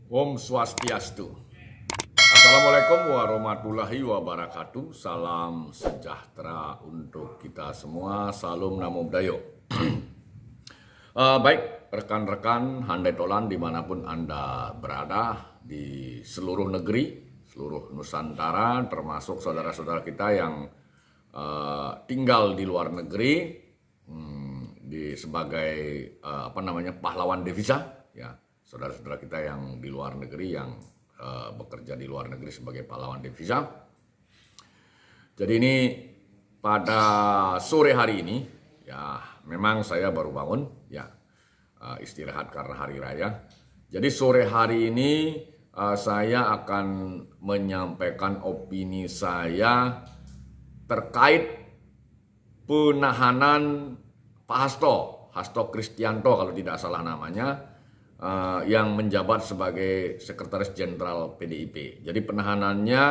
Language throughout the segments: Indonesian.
Om Swastiastu. Assalamualaikum warahmatullahi wabarakatuh. Salam sejahtera untuk kita semua. Salam Namo Buddhaya. Baik, rekan-rekan handai tolan dimanapun Anda berada di seluruh negeri, seluruh Nusantara, termasuk saudara-saudara kita yang tinggal di luar negeri, sebagai pahlawan devisa, ya. Saudara-saudara kita yang di luar negeri, yang bekerja di luar negeri sebagai pahlawan devisa. Jadi ini pada sore hari ini, ya memang saya baru bangun, ya istirahat karena hari raya. Jadi sore hari ini saya akan menyampaikan opini saya terkait penahanan Pak Hasto Kristianto kalau tidak salah namanya, yang menjabat sebagai Sekretaris Jenderal PDIP. Jadi penahanannya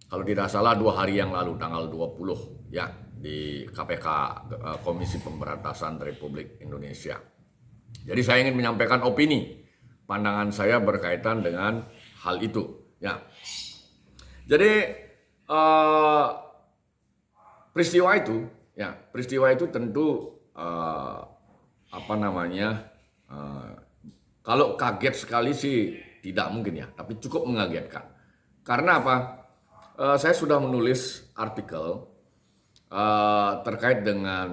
kalau tidak salah 2 hari yang lalu, tanggal 20 ya, di KPK, Komisi Pemberantasan Republik Indonesia. Jadi saya ingin menyampaikan opini, pandangan saya berkaitan dengan hal itu. Ya. Jadi peristiwa itu tentu kalau kaget sekali sih tidak mungkin ya, tapi cukup mengagetkan. Karena apa? Saya sudah menulis artikel terkait dengan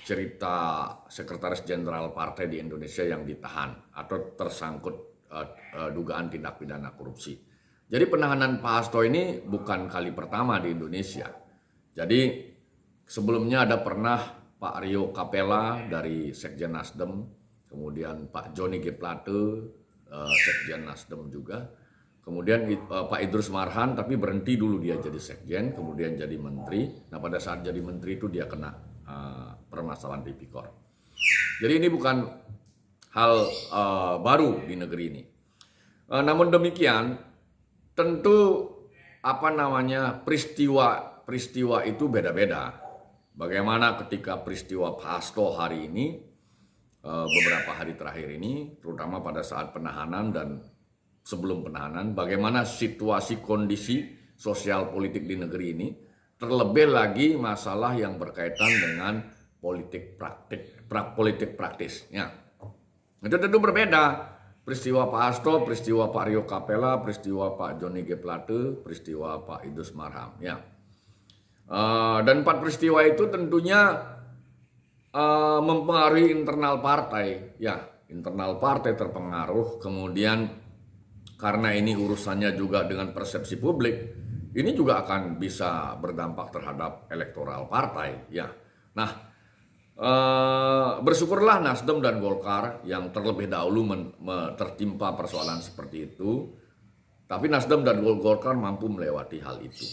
cerita Sekretaris Jenderal Partai di Indonesia yang ditahan atau tersangkut dugaan tindak pidana korupsi. Jadi penahanan Pak Hasto ini bukan kali pertama di Indonesia. Jadi sebelumnya ada pernah Pak Rio Capella dari Sekjen Nasdem, kemudian Pak Johnny G. Plate, Sekjen Nasdem juga. Kemudian Pak Idrus Marhan, tapi berhenti dulu dia jadi Sekjen, kemudian jadi Menteri. Nah pada saat jadi Menteri itu dia kena permasalahan tipikor. Jadi ini bukan hal baru di negeri ini. Namun demikian, tentu peristiwa itu beda-beda. Bagaimana ketika peristiwa Pak Hasto hari ini, beberapa hari terakhir ini, terutama pada saat penahanan dan sebelum penahanan, bagaimana situasi kondisi sosial politik di negeri ini, terlebih lagi masalah yang berkaitan dengan politik praktis. Ya. Itu tentu berbeda. Peristiwa Pak Hasto, peristiwa Pak Rio Capella, peristiwa Pak Johnny G. Plate, peristiwa Pak Idrus Marham. Ya. Dan 4 peristiwa itu tentunya mempengaruhi internal partai, ya internal partai terpengaruh. Kemudian karena ini urusannya juga dengan persepsi publik, ini juga akan bisa berdampak terhadap elektoral partai, ya. Nah, bersyukurlah Nasdem dan Golkar yang terlebih dahulu tertimpa persoalan seperti itu, tapi Nasdem dan Golkar mampu melewati hal itu.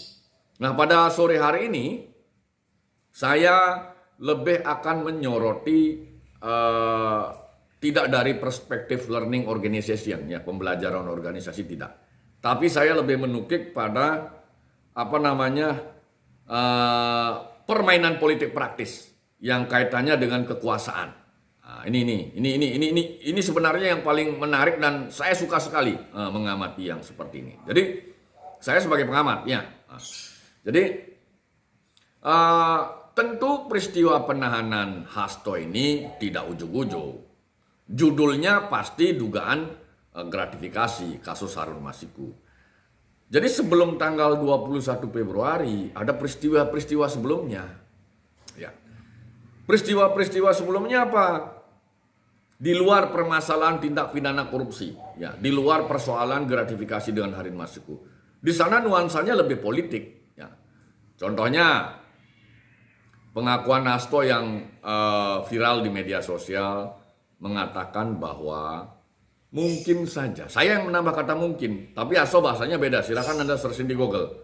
Nah, pada sore hari ini saya lebih akan menyoroti tidak dari perspektif learning organization, ya pembelajaran organisasi tidak. Tapi saya lebih menukik pada permainan politik praktis yang kaitannya dengan kekuasaan. Nah, ini sebenarnya yang paling menarik dan saya suka sekali mengamati yang seperti ini. Jadi saya sebagai pengamat, ya. Jadi tentu peristiwa penahanan Hasto ini tidak ujug-ujug. Judulnya pasti dugaan gratifikasi kasus Harun Masiku. Jadi sebelum tanggal 21 Februari ada peristiwa-peristiwa sebelumnya. Ya. Peristiwa-peristiwa sebelumnya apa? Di luar permasalahan tindak pidana korupsi, ya, di luar persoalan gratifikasi dengan Harun Masiku. Di sana nuansanya lebih politik, ya. Contohnya pengakuan Hasto yang viral di media sosial mengatakan bahwa mungkin saja, saya yang menambah kata mungkin, tapi Hasto bahasanya beda, silakan Anda searching di Google.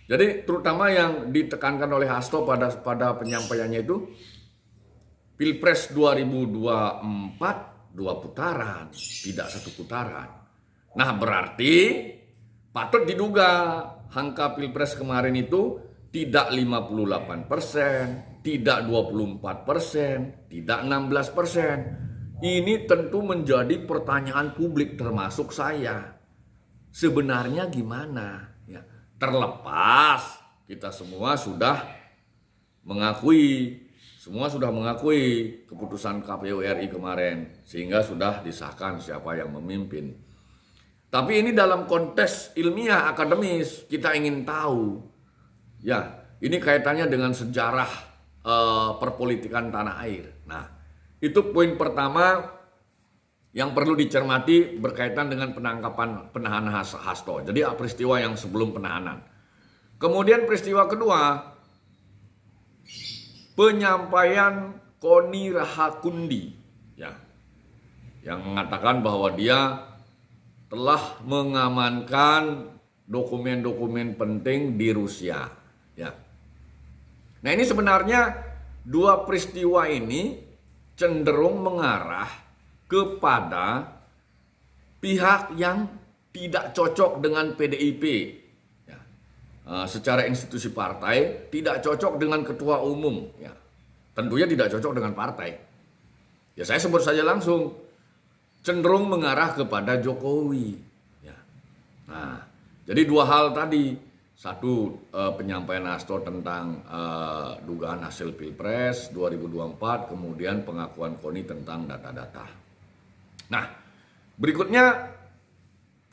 Jadi terutama yang ditekankan oleh Hasto pada penyampaiannya itu, Pilpres 2024 2 putaran, tidak 1 putaran. Nah berarti patut diduga angka Pilpres kemarin itu tidak 58%, tidak 24%, tidak 16%. Ini tentu menjadi pertanyaan publik termasuk saya. Sebenarnya gimana? Ya, terlepas kita semua sudah mengakui keputusan KPU RI kemarin sehingga sudah disahkan siapa yang memimpin. Tapi ini dalam konteks ilmiah akademis kita ingin tahu. Ya, ini kaitannya dengan sejarah perpolitikan tanah air. Nah, itu poin pertama yang perlu dicermati berkaitan dengan penahanan Hasto. Jadi peristiwa yang sebelum penahanan. Kemudian peristiwa kedua, penyampaian Koni Rahakundi, ya, yang mengatakan bahwa dia telah mengamankan dokumen-dokumen penting di Rusia. Ya. Nah, ini sebenarnya dua peristiwa ini cenderung mengarah kepada pihak yang tidak cocok dengan PDIP. Ya. Secara institusi partai tidak cocok dengan ketua umum. Ya. Tentunya tidak cocok dengan partai. Ya, saya sebut saja langsung, cenderung mengarah kepada Jokowi. Ya. Nah, jadi dua hal tadi. Satu, penyampaian Hasto tentang dugaan hasil Pilpres 2024, kemudian pengakuan Koni tentang data-data. Nah, berikutnya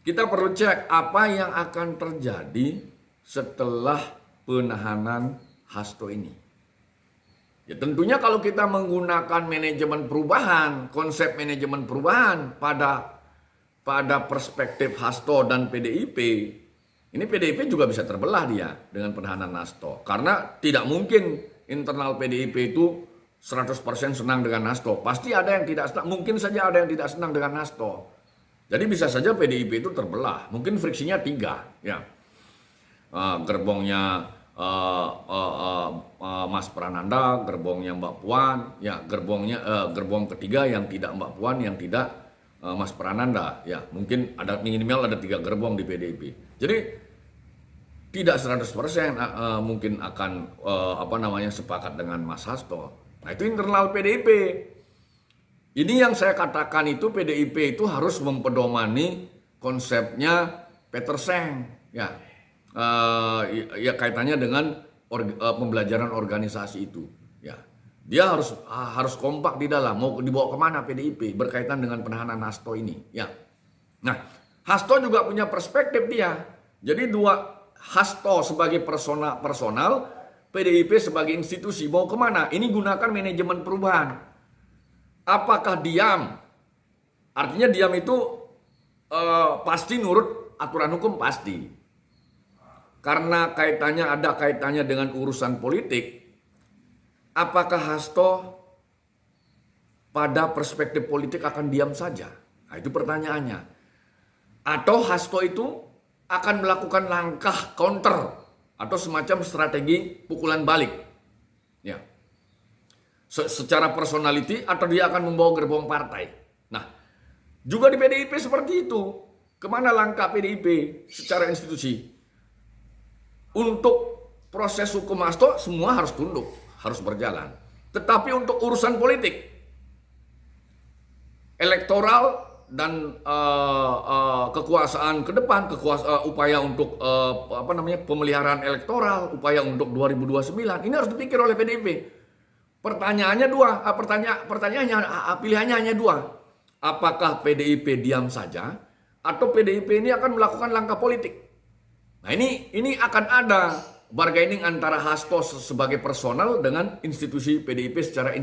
kita perlu cek apa yang akan terjadi setelah penahanan Hasto ini. Ya, tentunya kalau kita menggunakan manajemen perubahan, konsep manajemen perubahan pada perspektif Hasto dan PDIP, ini PDIP juga bisa terbelah dia dengan penahanan Hasto. Karena tidak mungkin internal PDIP itu 100% senang dengan Hasto. Pasti ada yang tidak senang, mungkin saja ada yang tidak senang dengan Hasto. Jadi bisa saja PDIP itu terbelah. Mungkin friksinya 3, ya. Gerbongnya Mas Prananda, gerbongnya Mbak Puan, ya, gerbong ketiga yang tidak Mbak Puan, yang tidak Mas Prananda, ya, mungkin ada minimal ada 3 gerbong di PDIP. Jadi tidak 100% mungkin akan sepakat dengan Mas Hasto. Nah, itu internal PDIP. Ini yang saya katakan itu PDIP itu harus mempedomani konsepnya Peter Seng, ya, ya kaitannya dengan pembelajaran organisasi itu, ya. Dia harus kompak di dalam, mau dibawa kemana PDIP berkaitan dengan penahanan Hasto ini, ya. Nah, Hasto juga punya perspektif dia. Jadi dua, Hasto sebagai personal, PDIP sebagai institusi, mau kemana? Ini gunakan manajemen perubahan. Apakah diam? Artinya diam itu pasti nurut aturan hukum, pasti. Karena ada kaitannya dengan urusan politik. Apakah Hasto pada perspektif politik akan diam saja? Nah, itu pertanyaannya. Atau Hasto itu akan melakukan langkah counter atau semacam strategi pukulan balik, ya, secara personality, atau dia akan membawa gerbong partai. Nah, juga di PDIP seperti itu. Kemana langkah PDIP secara institusi? Untuk proses hukum Hasto semua harus tunduk, harus berjalan. Tetapi untuk urusan politik, elektoral dan kekuasaan ke depan, upaya untuk pemeliharaan elektoral, upaya untuk 2029, ini harus dipikir oleh PDIP. Pertanyaannya dua, pilihannya hanya dua. Apakah PDIP diam saja atau PDIP ini akan melakukan langkah politik? Nah, ini akan ada bargaining antara Hasto sebagai personal dengan institusi PDIP secara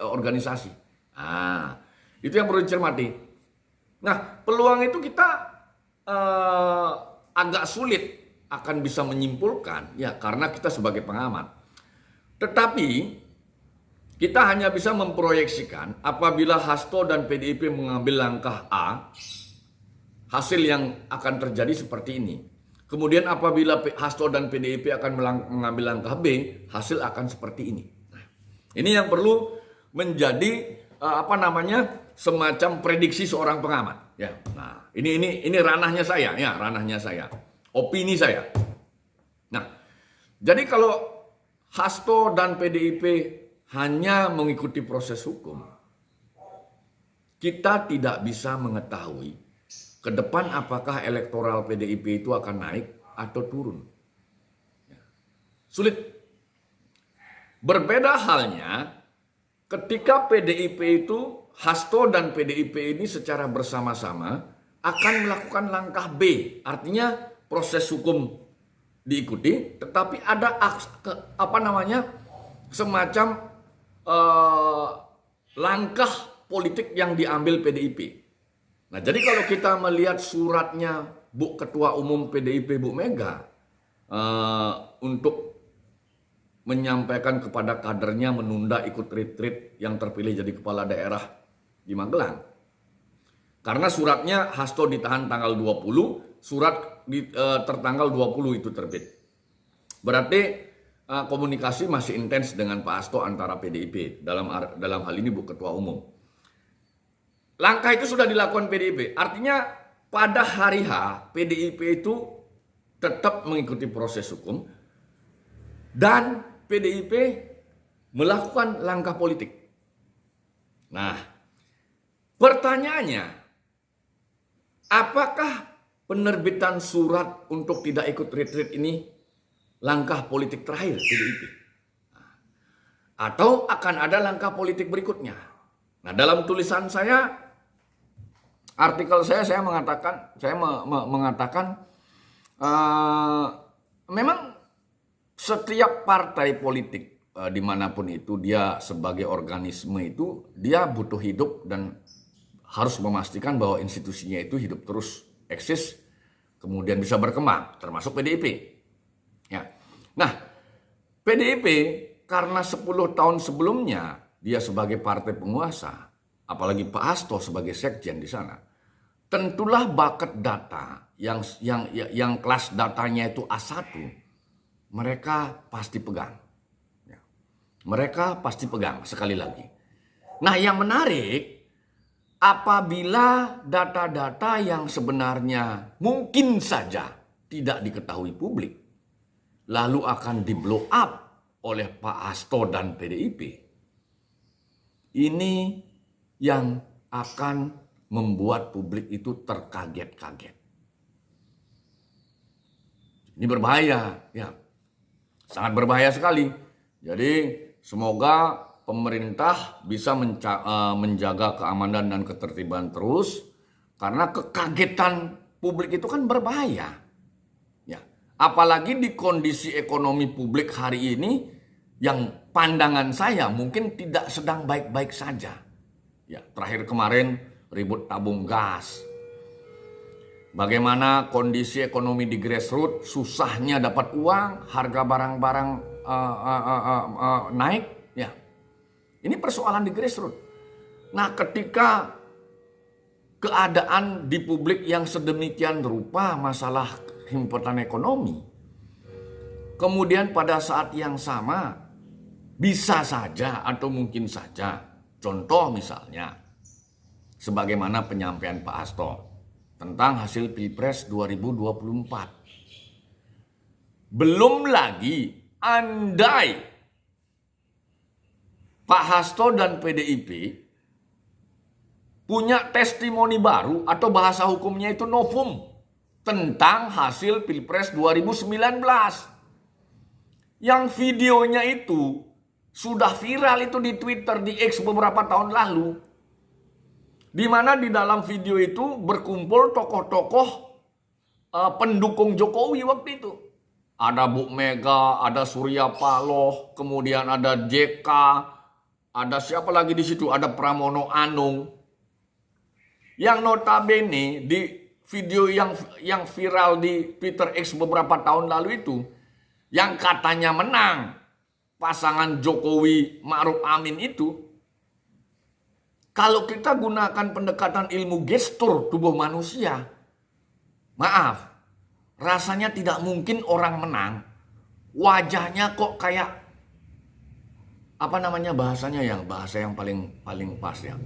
organisasi. Nah, itu yang perlu dicermati. Nah, peluang itu kita agak sulit akan bisa menyimpulkan, ya, karena kita sebagai pengamat. Tetapi kita hanya bisa memproyeksikan apabila Hasto dan PDIP mengambil langkah A, hasil yang akan terjadi seperti ini. Kemudian apabila Hasto dan PDIP akan mengambil langkah B, hasil akan seperti ini. Nah, ini yang perlu menjadi semacam prediksi seorang pengamat, ya. Nah, ini ranahnya saya, ya, ranahnya saya, opini saya. Nah, jadi kalau Hasto dan PDIP hanya mengikuti proses hukum, kita tidak bisa mengetahui ke depan apakah elektoral PDIP itu akan naik atau turun. Sulit. Berbeda halnya ketika PDIP itu, Hasto dan PDIP ini secara bersama-sama akan melakukan langkah B. Artinya proses hukum diikuti, tetapi ada semacam langkah politik yang diambil PDIP. Nah, jadi kalau kita melihat suratnya Bu Ketua Umum PDIP Bu Mega untuk menyampaikan kepada kadernya menunda ikut retreat yang terpilih jadi kepala daerah di Magelang. Karena suratnya Hasto ditahan tanggal 20, surat tertanggal 20 itu terbit. Berarti komunikasi masih intens dengan Pak Hasto antara PDIP dalam hal ini Bu Ketua Umum. Langkah itu sudah dilakukan PDIP. Artinya pada hari H PDIP itu tetap mengikuti proses hukum dan PDIP melakukan langkah politik. Nah, pertanyaannya, apakah penerbitan surat untuk tidak ikut retreat ini langkah politik terakhir PDIP? Atau akan ada langkah politik berikutnya? Nah, dalam tulisan saya, artikel saya mengatakan, memang setiap partai politik dimanapun itu dia sebagai organisme itu dia butuh hidup dan harus memastikan bahwa institusinya itu hidup terus eksis kemudian bisa berkembang termasuk PDIP. Ya. Nah, PDIP karena 10 tahun sebelumnya dia sebagai partai penguasa, apalagi Pak Hasto sebagai sekjen di sana, tentulah bucket data yang kelas datanya itu A1 mereka pasti pegang. Ya. Mereka pasti pegang sekali lagi. Nah, yang menarik apabila data-data yang sebenarnya mungkin saja tidak diketahui publik lalu akan di blow up oleh Pak Hasto dan PDIP. Ini yang akan membuat publik itu terkaget-kaget. Ini berbahaya, ya. Sangat berbahaya sekali. Jadi semoga pemerintah bisa menjaga keamanan dan ketertiban terus, karena kekagetan publik itu kan berbahaya. Ya, apalagi di kondisi ekonomi publik hari ini yang pandangan saya mungkin tidak sedang baik-baik saja. Ya, terakhir kemarin ribut tabung gas. Bagaimana kondisi ekonomi di grassroots, susahnya dapat uang, harga barang-barang naik, ya. Ini persoalan di grassroots. Nah, ketika keadaan di publik yang sedemikian rupa masalah himpitan ekonomi, kemudian pada saat yang sama bisa saja atau mungkin saja, contoh misalnya, sebagaimana penyampaian Pak Hasto tentang hasil Pilpres 2024. Belum lagi andai Pak Hasto dan PDIP punya testimoni baru atau bahasa hukumnya itu novum tentang hasil Pilpres 2019. Yang videonya itu sudah viral itu di Twitter, di X beberapa tahun lalu. Di mana di dalam video itu berkumpul tokoh-tokoh pendukung Jokowi waktu itu. Ada Bu Mega, ada Surya Paloh, kemudian ada JK, ada siapa lagi di situ? Ada Pramono Anung. Yang notabene di video yang viral di Twitter X beberapa tahun lalu itu, yang katanya menang pasangan Jokowi Ma'ruf Amin itu, kalau kita gunakan pendekatan ilmu gestur tubuh manusia, maaf, rasanya tidak mungkin orang menang, wajahnya kok kayak bahasanya yang bahasa yang paling pas ya.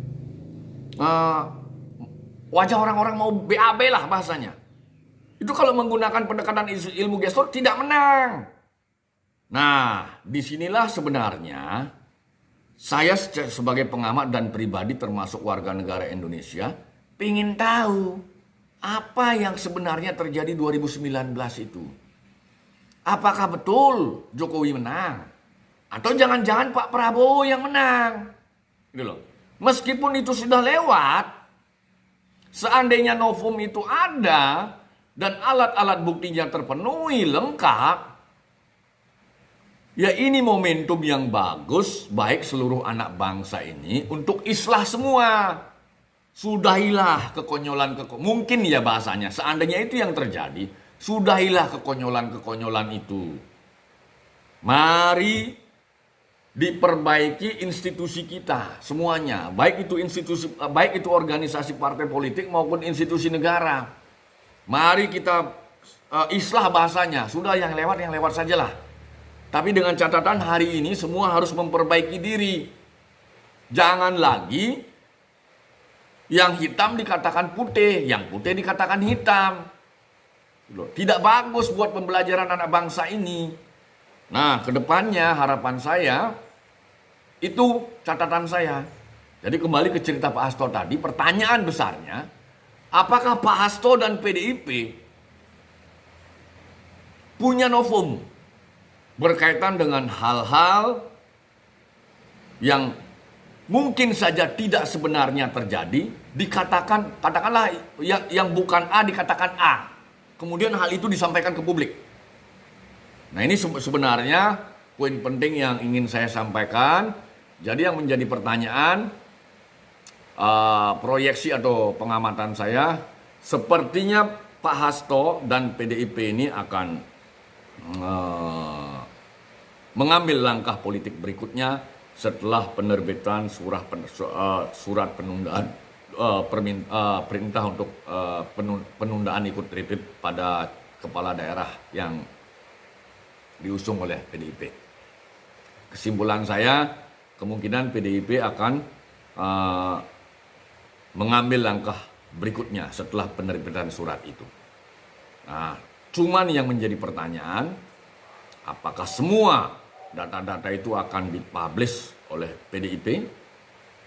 Wajah orang-orang mau BAB lah bahasanya. Itu kalau menggunakan pendekatan ilmu gestur tidak menang. Nah, disinilah sebenarnya Saya sebagai pengamat dan pribadi termasuk warga negara Indonesia, ingin tahu apa yang sebenarnya terjadi 2019 itu. Apakah betul Jokowi menang? Atau jangan-jangan Pak Prabowo yang menang? Gitu loh. Meskipun itu sudah lewat, seandainya novum itu ada dan alat-alat buktinya terpenuhi lengkap, ya ini momentum yang bagus baik seluruh anak bangsa ini untuk islah semua. Sudahilah kekonyolan, mungkin ya bahasanya, seandainya itu yang terjadi, sudahilah kekonyolan-kekonyolan itu. Mari diperbaiki institusi kita semuanya, baik itu organisasi partai politik maupun institusi negara. Mari kita islah bahasanya, sudah yang lewat sajalah. Tapi dengan catatan hari ini semua harus memperbaiki diri. Jangan lagi yang hitam dikatakan putih, yang putih dikatakan hitam. Tidak bagus buat pembelajaran anak bangsa ini. Nah, kedepannya harapan saya, itu catatan saya. Jadi kembali ke cerita Pak Hasto tadi, pertanyaan besarnya, apakah Pak Hasto dan PDIP punya novum berkaitan dengan hal-hal yang mungkin saja tidak sebenarnya terjadi, katakanlah yang bukan A dikatakan A. Kemudian hal itu disampaikan ke publik. Nah, ini sebenarnya poin penting yang ingin saya sampaikan. Jadi yang menjadi pertanyaan, proyeksi atau pengamatan saya, sepertinya Pak Hasto dan PDIP ini akan mengambil langkah politik berikutnya setelah penerbitan surat penundaan perintah untuk penundaan ikut terlibat pada kepala daerah yang diusung oleh PDIP. Kesimpulan saya, kemungkinan PDIP akan mengambil langkah berikutnya setelah penerbitan surat itu. Nah, cuman yang menjadi pertanyaan, apakah semua data-data itu akan dipublish oleh PDIP,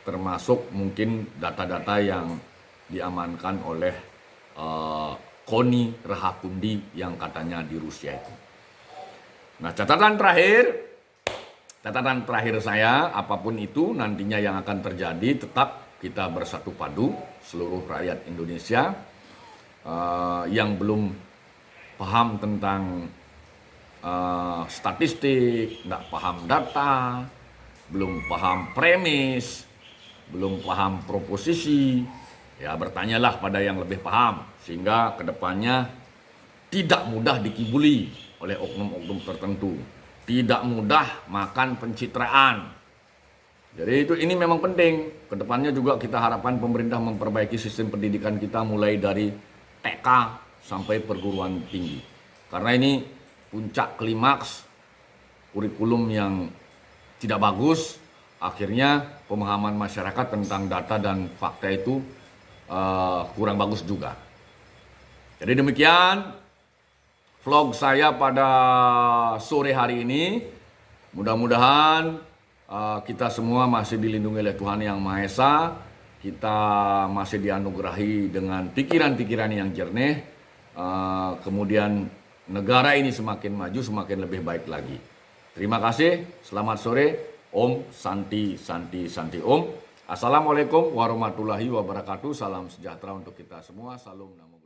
termasuk mungkin data-data yang diamankan oleh Koni Rahakundi yang katanya di Rusia itu. Nah, catatan terakhir saya, apapun itu nantinya yang akan terjadi, tetap kita bersatu padu seluruh rakyat Indonesia yang belum paham tentang statistik, nggak paham data, belum paham premis, belum paham proposisi, ya bertanyalah pada yang lebih paham, sehingga kedepannya tidak mudah dikibuli oleh oknum-oknum tertentu, tidak mudah makan pencitraan. Jadi ini memang penting. Kedepannya juga kita harapkan pemerintah memperbaiki sistem pendidikan kita mulai dari TK sampai perguruan tinggi. Karena ini puncak klimaks kurikulum yang tidak bagus, akhirnya pemahaman masyarakat tentang data dan fakta itu kurang bagus juga. Jadi demikian vlog saya pada sore hari ini. Mudah-mudahan kita semua masih dilindungi oleh Tuhan Yang Maha Esa. Kita masih dianugerahi dengan pikiran-pikiran yang jernih. Kemudian negara ini semakin maju, semakin lebih baik lagi. Terima kasih, selamat sore. Om Santi Santi Santi Om. Assalamualaikum warahmatullahi wabarakatuh. Salam sejahtera untuk kita semua. Salam Namo.